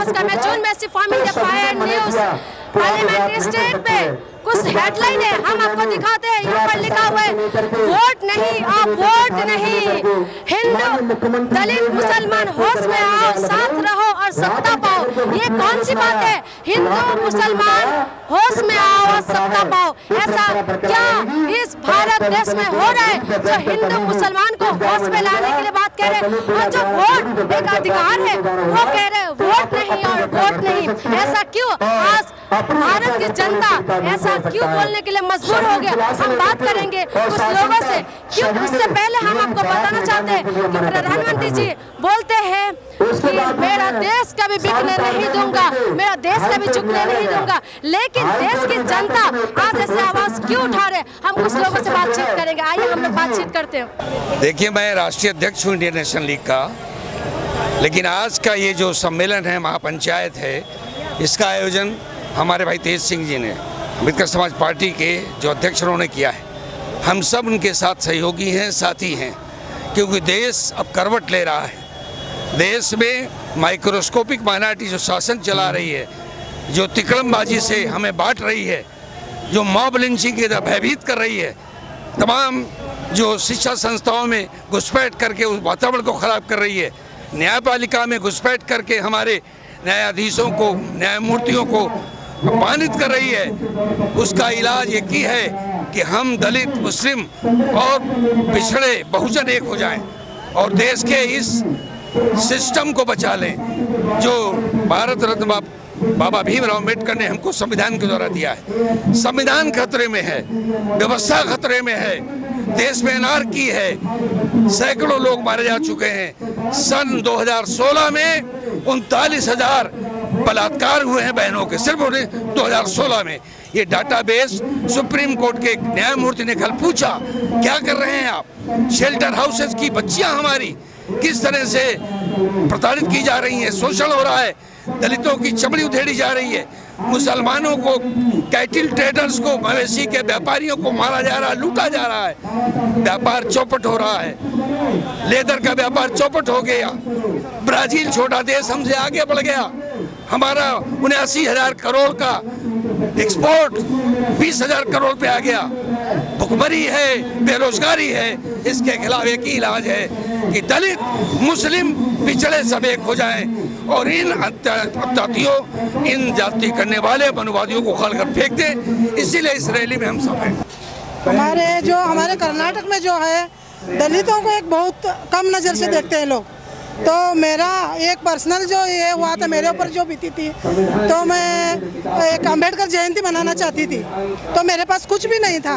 नमस्कार, मैं जून मैसी from India fire news parliamentary state पे कुछ हेडलाइन है हम आपको दिखाते हैं। यहाँ पर लिखा हुआ है वोट नहीं, आप वोट नहीं, हिंदू दलित मुसलमान होश में आओ, साथ रहो और सत्ता पाओ। ये कौन सी बात है? हिंदू मुसलमान होश में आओ और सत्ता पाओ। ऐसा क्या इस भारत देश में हो रहा है जो हिंदू मुसलमान को होश में लाने के लिए बात कह रहे हैं? और जो वोट एक अधिकार है वो कह रहे हैं वोट नहीं और वोट नहीं। ऐसा क्यों आज भारत की जनता ऐसा क्यों बोलने के लिए मजबूर हो गया? हम बात करेंगे उस लोगों से। क्यों? उससे पहले हम आपको बताना चाहते हैं कि प्रधानमंत्री जी बोलते हैं कि मेरा देश कभी बिकने नहीं दूंगा, मेरा देश कभी झुकने नहीं दूंगा, लेकिन देश की जनता आज ऐसे आवाज क्यों उठा रहे? हम कुछ लोगों से बातचीत करेंगे, आइए हम लोग बातचीत करते हैं। देखिए, मैं राष्ट्रीय अध्यक्ष हूँ इंडियन नेशनल लीग का, लेकिन आज का ये जो सम्मेलन है, महापंचायत है, इसका आयोजन हमारे भाई तेज सिंह जी ने, अम्बेडकर समाज पार्टी के जो अध्यक्ष उन्होंने किया है। हम सब उनके साथ सहयोगी हैं, साथी हैं, क्योंकि देश अब करवट ले रहा है। देश में माइक्रोस्कोपिक माइनॉरिटी जो शासन चला रही है, जो तिकड़मबाजी से हमें बांट रही है, जो मॉब लिंचिंग के भयभीत कर रही है, तमाम जो शिक्षा संस्थाओं में घुसपैठ करके उस वातावरण को ख़राब कर रही है, न्यायपालिका में घुसपैठ करके हमारे न्यायाधीशों को, न्यायमूर्तियों को अपमानित कर रही है, उसका इलाज एक ही है कि हम दलित, मुस्लिम और पिछड़े बहुजन एक हो जाएं और देश के इस सिस्टम को बचा लें जो भारत रत्न बाबा भीमराव अम्बेडकर ने हमको संविधान के द्वारा दिया है। संविधान खतरे में है, व्यवस्था खतरे में है, देश में अनार्की है, सैकड़ों लोग मारे जा चुके हैं। सन 2016 में 39,000 बलात्कार हुए हैं बहनों के, सिर्फ 2016 में। ये डाटाबेस सुप्रीम कोर्ट के न्यायमूर्ति ने कल पूछा, क्या कर रहे हैं आप? शेल्टर हाउसेस की बच्चियां हमारी किस तरह से प्रताड़ित की जा रही हैं, शोषण हो रहा है, दलितों की चमड़ी उधेड़ी जा रही है, मुसलमानों को, कैटिल ट्रेडर्स को, मवेशी के व्यापारियों को मारा जा रहा है, लूटा जा रहा है, व्यापार चौपट हो रहा है, लेदर का व्यापार चौपट हो गया, ब्राजील छोटा देश हमसे आगे बढ़ गया, हमारा 79,000 करोड़ का एक्सपोर्ट 20,000 करोड़ पे आ गया। भुखमरी है, बेरोजगारी है, इसके खिलाफ एक ही इलाज है कि दलित, मुस्लिम, पिछड़े सब एक हो जाएं और इन अत्याचारियों, इन जाति करने वाले मनुवादियों को उखाड़ कर फेंक दें। इसीलिए इस रैली में हम सब हैं। हमारे कर्नाटक में जो है दलितों को एक बहुत कम नज़र से देखते हैं लोग। तो मेरा एक पर्सनल जो ये हुआ था, मेरे ऊपर जो बीती थी, तो मैं एक अम्बेडकर जयंती मनाना चाहती थी, तो मेरे पास कुछ भी नहीं था।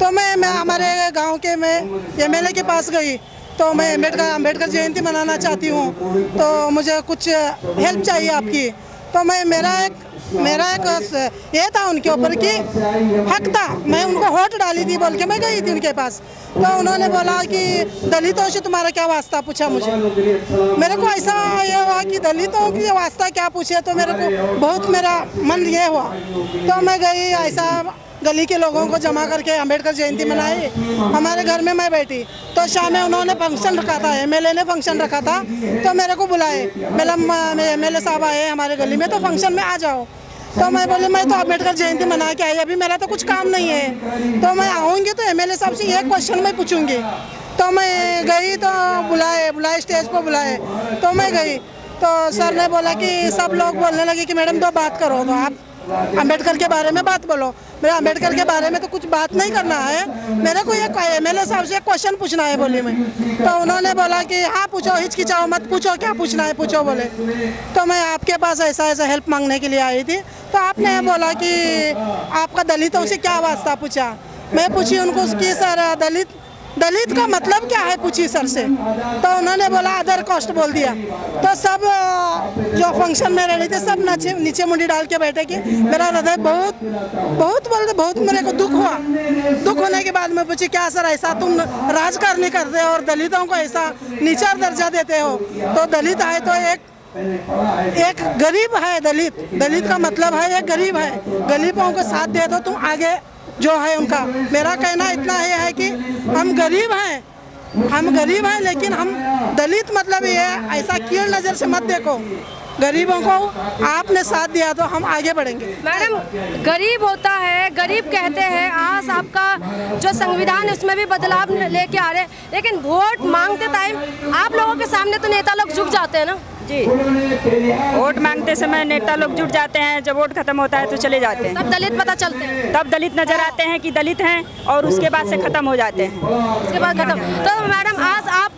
तो मैं हमारे गांव के मैं एमएलए के पास गई, तो मैं अम्बेडकर जयंती मनाना चाहती हूँ, तो मुझे कुछ हेल्प चाहिए आपकी। तो मेरा एक ये था उनके ऊपर कि हक था, मैं उनको वोट डाली थी बोल के मैं गई थी उनके पास। तो उन्होंने बोला कि दलितों से तुम्हारा क्या वास्ता, पूछा मुझे। मेरे को ऐसा ये हुआ कि दलितों की वास्ता क्या पूछे, तो मेरे को बहुत मेरा मन ये हुआ। तो मैं गई, ऐसा गली के लोगों को जमा करके अम्बेडकर जयंती मनाई। हमारे घर में मैं बैठी, तो शाम में उन्होंने फंक्शन रखा था, एमएलए ने फंक्शन रखा था, तो मेरे को बुलाए, एमएलए साहब आए हमारे गली में, तो फंक्शन में आ जाओ। तो मैं बोली मैं तो अम्बेडकर जयंती मना के आई, अभी मेरा तो कुछ काम नहीं है, तो मैं आऊँगी तो एमएलए साहब से ये क्वेश्चन मैं पूछूंगी। तो मैं गई, तो बुलाए स्टेज पर बुलाए, तो मैं गई, तो सर ने बोला कि सब लोग बोलने लगे कि मैडम तो बात करो, तो आप अम्बेडकर के बारे में बात बोलो। मेरा अम्बेडकर के बारे में तो कुछ बात नहीं करना है, मेरे को एक एमएलए साहब से एक क्वेश्चन पूछना है बोली मैं। तो उन्होंने बोला कि हाँ पूछो, हिचकिचाओ मत, पूछो क्या पूछना है पूछो बोले। तो मैं आपके पास ऐसा हेल्प मांगने के लिए आई थी। तो आपने बोला कि आपका दलितों से क्या वास्ता पूछा। मैं पूछी उनको कि सर दलित का मतलब क्या है, पूछी सर से। तो उन्होंने बोला अदर कास्ट बोल दिया। तो सब जो फंक्शन में रहे थे सब नीचे मुंडी डाल के बैठे कि मेरा हृदय बहुत मेरे को दुख हुआ। दुख होने के बाद मैं पूछी क्या सर ऐसा तुम राजकारणी करते हो और दलितों को ऐसा नीचा दर्जा देते हो। तो दलित है तो एक गरीब है, दलित का मतलब है एक गरीब है, गरीबों को साथ दे दो तुम आगे जो है उनका। मेरा कहना इतना ही है कि हम गरीब हैं, लेकिन हम दलित मतलब ये ऐसा कीड़ नज़र से मत देखो। गरीबों को आपने साथ दिया तो हम आगे बढ़ेंगे। मैडम, गरीब होता है, गरीब कहते हैं, आज आपका जो संविधान है उसमें भी बदलाव लेके आ रहे हैं, लेकिन वोट मांगते टाइम आप लोगों के सामने तो नेता लोग झुक जाते हैं ना जी। वोट मांगते समय नेता लोग जुट जाते हैं, जब वोट खत्म होता है तो चले जाते हैं। तब दलित पता चलते हैं, तब दलित नजर आते हैं कि दलित हैं, और उसके बाद से खत्म हो जाते हैं। उसके बाद खत्म। तो मैडम, आज आप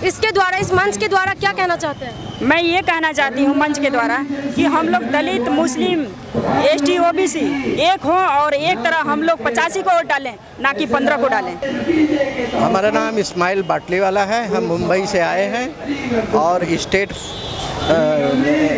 इसके द्वारा, इस मंच के द्वारा क्या कहना चाहते हैं? मैं ये कहना चाहती हूँ मंच के द्वारा कि हम लोग दलित, मुस्लिम, ST, OBC एक हों और एक तरह हम लोग 85 को वोट डालें, ना कि 15 को डालें। हमारा नाम इस्माइल बाटलीवाला है, हम मुंबई से आए हैं और स्टेट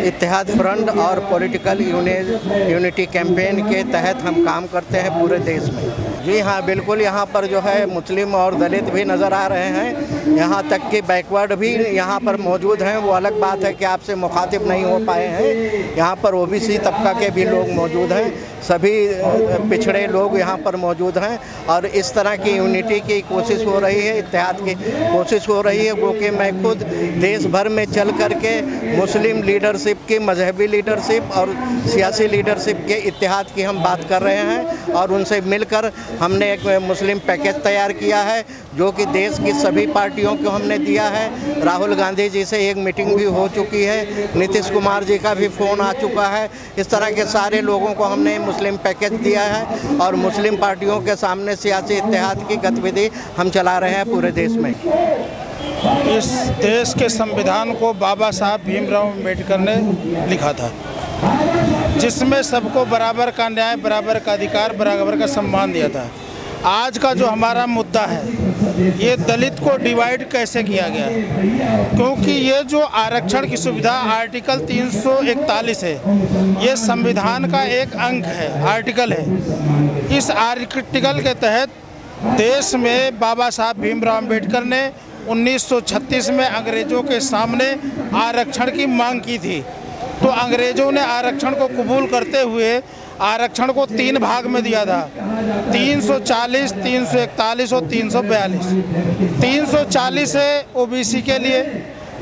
इत्तेहाद फ्रंट और पॉलिटिकल यूनिटी कैंपेन के तहत हम काम करते हैं पूरे देश में। जी हाँ, बिल्कुल, यहाँ पर जो है मुस्लिम और दलित भी नज़र आ रहे हैं, यहाँ तक कि बैकवर्ड भी यहाँ पर मौजूद हैं। वो अलग बात है कि आपसे मुखातिब नहीं हो पाए हैं। यहाँ पर OBC तबका के भी लोग मौजूद हैं, सभी पिछड़े लोग यहाँ पर मौजूद हैं और इस तरह की यूनिटी की कोशिश हो रही है, इत्तेहाद की कोशिश हो रही है। वो कि मैं खुद देश भर में चल कर के मुस्लिम लीडरशिप की, मजहबी लीडरशिप और सियासी लीडरशिप के इत्तेहाद की हम बात कर रहे हैं और उनसे मिलकर हमने एक मुस्लिम पैकेज तैयार किया है जो कि देश की सभी पार्टियों को हमने दिया है। राहुल गांधी जी से एक मीटिंग भी हो चुकी है, नीतीश कुमार जी का भी फ़ोन आ चुका है। इस तरह के सारे लोगों को हमने मुस्लिम पैकेज दिया है और मुस्लिम पार्टियों के सामने सियासी इत्तेहाद की गतिविधि हम चला रहे हैं पूरे देश में। इस देश के संविधान को बाबा साहब भीमराव अम्बेडकर ने लिखा था, जिसमें सबको बराबर का न्याय, बराबर का अधिकार, बराबर का सम्मान दिया था। आज का जो हमारा मुद्दा है, ये दलित को डिवाइड कैसे किया गया है, क्योंकि ये जो आरक्षण की सुविधा आर्टिकल 341 है, ये संविधान का एक अंग है, आर्टिकल है। इस आर्टिकल के तहत देश में बाबा साहब भीमराव अम्बेडकर ने 1936 में अंग्रेज़ों के सामने आरक्षण की मांग की थी। तो अंग्रेज़ों ने आरक्षण को कबूल करते हुए आरक्षण को 3 भाग में दिया था, 340, 341 और 342। 340 है OBC के लिए,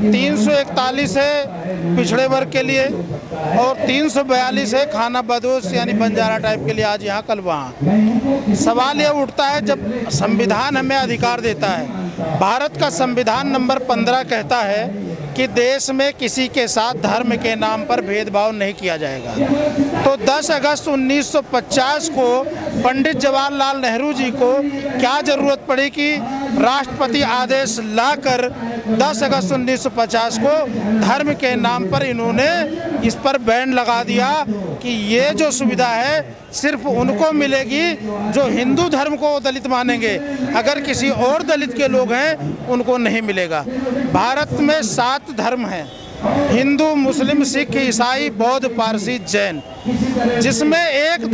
341 है पिछड़े वर्ग के लिए और 342 है खाना बदोश यानी बंजारा टाइप के लिए, आज यहाँ कल वहाँ। सवाल ये उठता है, जब संविधान हमें अधिकार देता है, भारत का संविधान नंबर 15 कहता है कि देश में किसी के साथ धर्म के नाम पर भेदभाव नहीं किया जाएगा। तो 10 अगस्त 1950 को पंडित जवाहरलाल नेहरू जी को क्या ज़रूरत पड़ी कि राष्ट्रपति आदेश लाकर 10 अगस्त 1950 को धर्म के नाम पर इन्होंने इस पर बैन लगा दिया कि ये जो सुविधा है सिर्फ उनको मिलेगी जो हिंदू धर्म को दलित मानेंगे, अगर किसी और दलित के लोग हैं उनको नहीं मिलेगा। भारत में 7 धर्म हैं, हिंदू, मुस्लिम, सिख, ईसाई, बौद्ध, पारसी, जैन, जिसमें एक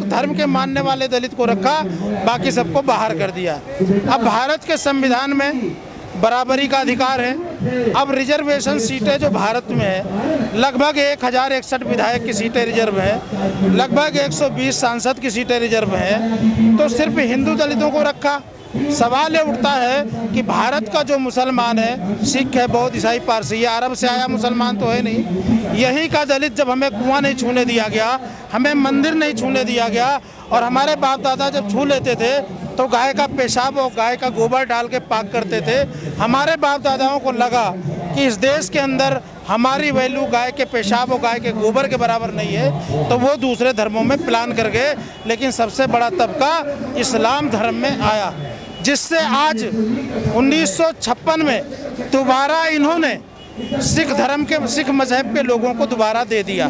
धर्म के मानने वाले दलित को रखा, बाकी सबको बाहर कर दिया। अब भारत के संविधान में बराबरी का अधिकार है। अब रिजर्वेशन सीटें जो भारत में है, लगभग 1061 विधायक की सीटें रिजर्व हैं, लगभग 120 सांसद की सीटें रिजर्व हैं, तो सिर्फ हिंदू दलितों को रखा। सवाल ये उठता है कि भारत का जो मुसलमान है, सिख है, बौद्ध, ईसाई, पारसी, ये अरब से आया मुसलमान तो है नहीं, यही का दलित जब हमें कुआं नहीं छूने दिया गया, हमें मंदिर नहीं छूने दिया गया, और हमारे बाप दादा जब छू लेते थे तो गाय का पेशाब और गाय का गोबर डाल के पाक करते थे। हमारे बाप दादाओं को लगा कि इस देश के अंदर हमारी वैल्यू गाय के पेशाब और गाय के गोबर के बराबर नहीं है, तो वो दूसरे धर्मों में प्लान कर गए। लेकिन सबसे बड़ा तबका इस्लाम धर्म में आया, जिससे आज 1956 में दोबारा इन्होंने सिख मजहब के लोगों को दोबारा दे दिया।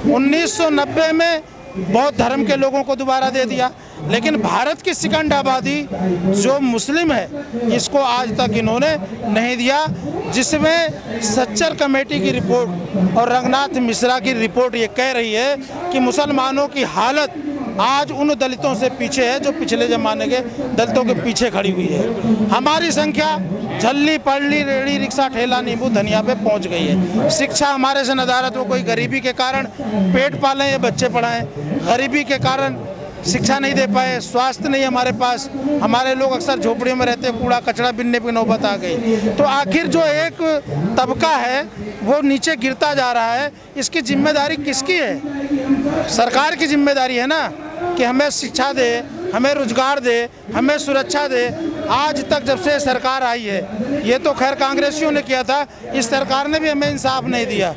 1990 में बौद्ध धर्म के लोगों को दोबारा दे दिया। लेकिन भारत की सेकंड आबादी जो मुस्लिम है, इसको आज तक इन्होंने नहीं दिया, जिसमें सच्चर कमेटी की रिपोर्ट और रंगनाथ मिश्रा की रिपोर्ट ये कह रही है कि मुसलमानों की हालत आज उन दलितों से पीछे है जो पिछले ज़माने के दलितों के पीछे खड़ी हुई है। हमारी संख्या झल्ली, पल्ली, रेड़ी, रिक्शा, ठेला, नींबू, धनिया पे पहुंच गई है। शिक्षा हमारे से नदारत हो, कोई गरीबी के कारण पेट पालें या बच्चे पढ़ाएं, गरीबी के कारण शिक्षा नहीं दे पाए, स्वास्थ्य नहीं हमारे पास, हमारे लोग अक्सर झोपड़ियों में रहते, कूड़ा कचरा बिनने की नौबत आ गई। तो आखिर जो एक तबका है वो नीचे गिरता जा रहा है, इसकी जिम्मेदारी किसकी है? सरकार की जिम्मेदारी है ना कि हमें शिक्षा दे, हमें रोजगार दे, हमें सुरक्षा दे। आज तक जब से सरकार आई है, ये तो खैर कांग्रेसियों ने किया था, इस सरकार ने भी हमें इंसाफ नहीं दिया।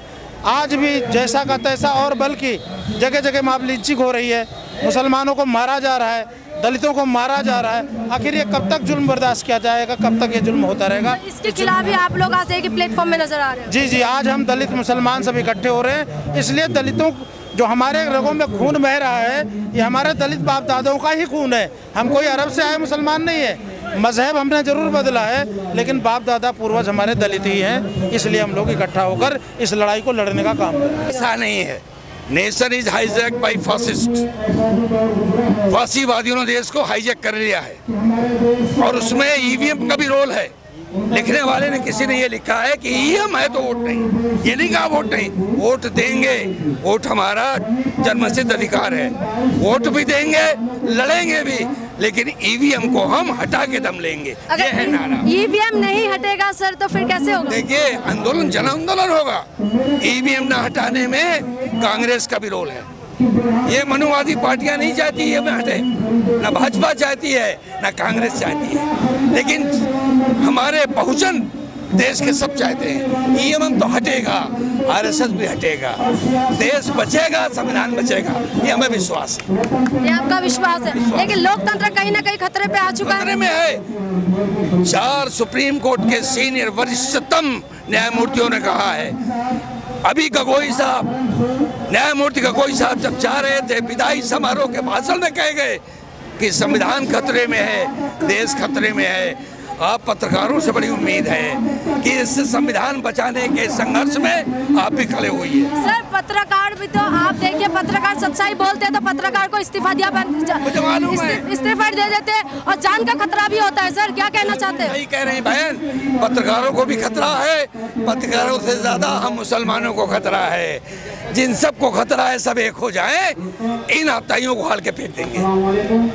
आज भी जैसा का तैसा, और बल्कि जगह जगह माप लिंचिंग हो रही है, मुसलमानों को मारा जा रहा है, दलितों को मारा जा रहा है। आखिर ये कब तक जुल्म बर्दाश्त किया जाएगा, कब तक ये जुल्म होता रहेगा? तो इसके खिलाफ ही आप लोग आज एक ही प्लेटफॉर्म में नजर आ रहे हैं। जी जी, आज हम दलित मुसलमान सब इकट्ठे हो रहे हैं, इसलिए दलितों जो हमारे रगों में खून बह रहा है, ये हमारे दलित बाप दादाओं का ही खून है। हम कोई अरब से आए मुसलमान नहीं है। मजहब हमने जरूर बदला है, लेकिन बाप दादा पूर्वज हमारे दलित ही हैं, इसलिए हम लोग इकट्ठा होकर इस लड़ाई को लड़ने का काम कर रहे हैं। ऐसा नहीं है, nation is hijack by fascist. फासीवादियों ने देश को हाईजैक कर लिया है और उसमें ईवीएम का भी रोल है। लिखने वाले ने किसी ने ये लिखा है कि ईवीएम है तो वोट नहीं, ये नहीं कहा वोट नहीं, वोट देंगे। वोट हमारा जन्मसिद्ध अधिकार है, वोट भी देंगे, लड़ेंगे भी, लेकिन ईवीएम को हम हटा के दम लेंगे। ये है नारा। ईवीएम नहीं हटेगा सर तो फिर कैसे होगा? देखिए, आंदोलन जन आंदोलन होगा। ईवीएम न हटाने में कांग्रेस का भी रोल है। ये मनुवादी पार्टियां नहीं चाहती ये में हटे, न भाजपा चाहती है न कांग्रेस चाहती है, लेकिन हमारे बहुजन देश के सब चाहते हैं ईवीएम तो हटेगा, आरएसएस भी हटेगा, देश बचेगा, संविधान बचेगा, ये हमें विश्वास है। ये आपका विश्वास है, लेकिन लोकतंत्र कहीं ना कहीं खतरे पे आ चुका है। खतरे में है। 4 सुप्रीम कोर्ट के सीनियर वरिष्ठतम न्यायमूर्तियों ने कहा है। अभी गगोई साहब, न्यायमूर्ति गगोई साहब जब जा रहे थे विदाई समारोह के भाषण में कह गए कि संविधान खतरे में है, देश खतरे में है। आप पत्रकारों से बड़ी उम्मीद है कि इस संविधान बचाने के संघर्ष में आप भी खड़े हुई है। सर पत्रकार भी तो आप देखिए, पत्रकार सच्चाई बोलते हैं तो पत्रकार को इस्तीफा इस्तीफा दे देते हैं और जान का खतरा भी होता है। सर क्या कहना चाहते हैं? नहीं कह रहे हैं बहन, पत्रकारों को भी खतरा है, पत्रकारों से ज्यादा हम मुसलमानों को खतरा है। जिन सबको खतरा है सब एक हो जाएं, इन आताइयों को उखाड़ के फेंक देंगे।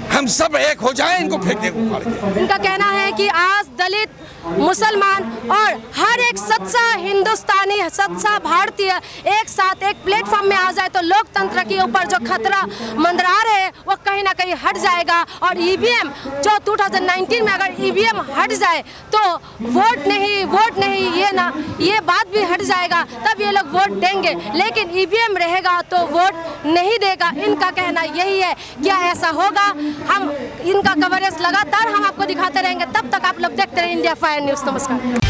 हम सब एक हो जाएं, इनको फेंक देंगे उखाड़ के। इनका कहना है कि आज दलित, मुसलमान और हर एक सच्चा हिंदुस्तानी, सच्चा भारतीय एक साथ एक प्लेटफॉर्म में आ जाए तो लोकतंत्र के ऊपर जो खतरा मंडरा रहे हैं वो कहीं ना कहीं हट जाएगा। और ईवीएम जो 2019 में अगर ईवीएम हट जाए तो वोट नहीं ये बात भी हट जाएगा, तब ये लोग वोट देंगे। लेकिन ईवीएम रहेगा तो वोट नहीं देगा। इनका कहना यही है। क्या ऐसा होगा? हम इनका कवरेज लगातार हम आपको दिखाते रहेंगे। तब तक आप लोग देखते रहे इंडिया फायर न्यूज़। नमस्कार।